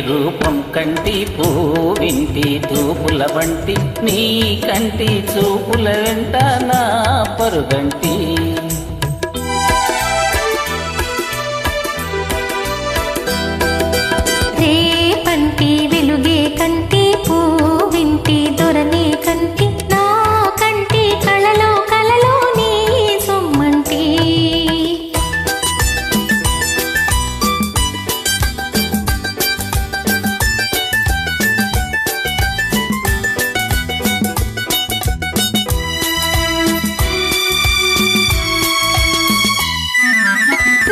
రూపం కంటి పూవింటి తూపుల వంటి నీ కంటి చూపుల వెంట నా పరుగంటి రేపంటి వెలుగే కంటి పూవింటి దొరనే కంటి నా కంటి కళలో కలలో నీ సొమ్మంటి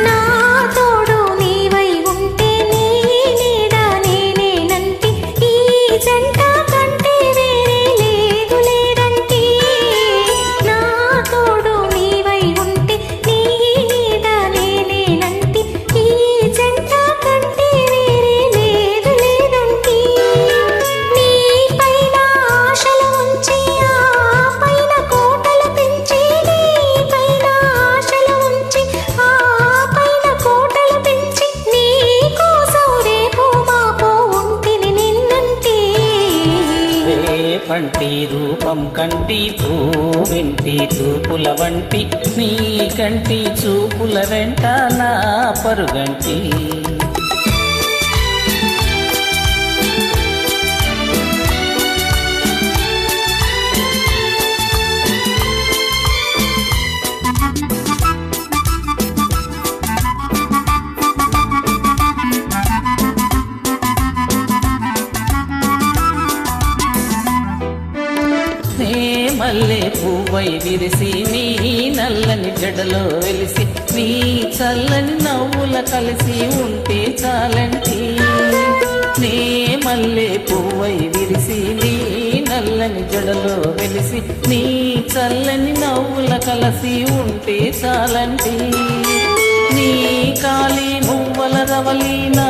నా తోడు నీవై ఉంటే నీ నీడ నేనేనంటి ఈ జంట కంటే వేరే లేదు లేదంటి నా తోడు నీవై ఉంటే నీ నీడ నేనేనంటి ఈ జంట కంటే వేరే లేదు లేదంటి నీ పైన ఆశలు ఉంచి ఆ పైన కోటలు పెంచి నీ పైన ఆశలు ఉంచి ఆ పైన కోటలు పెంచి నీ కోసం రేపు మాపో ఉంటిని నిన్నంటి రేపంటి రూపం కంటి పూవింటి తూపుల వంటి నీ కంటి చూపుల వెంట నా పరుగంటి నే మల్లె పువ్వై విరిసి నీ నల్లని జడలో వెలిసి నీ చల్లని నవ్వుల కలిసి ఉంటే చాలంటి నే మల్లె పువ్వై విరిసి నీ నల్లని జడలో వెలిసి నీ చల్లని నవ్వుల కలిసి ఉంటే చాలంటి నీ కాలి మువ్వల రవలి నా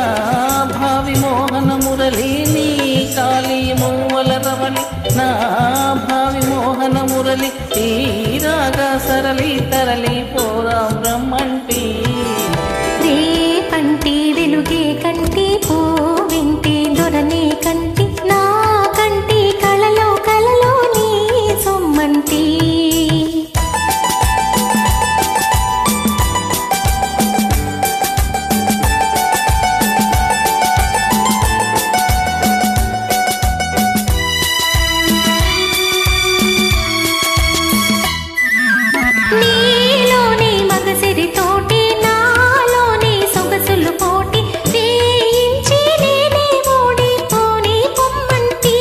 భావి మోహన మురళి నీ కాలి మువ్వల రవలి నా భావి మోహన మురళి ఈ రాగా సరళి తరలి పోరాం బ్రహ్మంటి రేపంటి వెలుగే కంటి పూవింటి దొరనే కంటి నా కంటి కళలో కలలో నీ సొమ్మంటి నీలోని మగసిరి తోటి నాలోని సొగసులు పోటి వేయించి నేనే ఓడిపోని పొమ్మంటి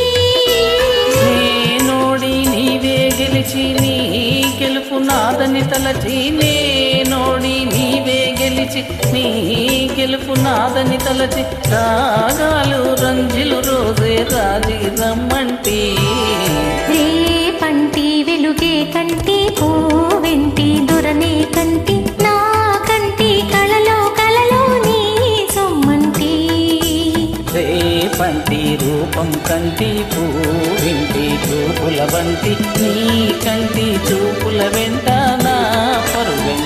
నేనోడి నీవే గెలిచి నీ గెలుపు నాదని తలచి నేనోడి నీవే గెలిచి నీ గెలుపు నాదని తలచి రాగాలు రంజిలు రోజే రాజి రమ్మంటి రేపంటి వెలుగే కంటి పూవెంటి దొరనే కంటి నా కంటి కళలో కలలో నీ సొమ్మంటి రేపంటి రూపం కంటి పూవింటి చూపుల వంటి నీ కంటి చూపుల వెంట నా పరుగంటి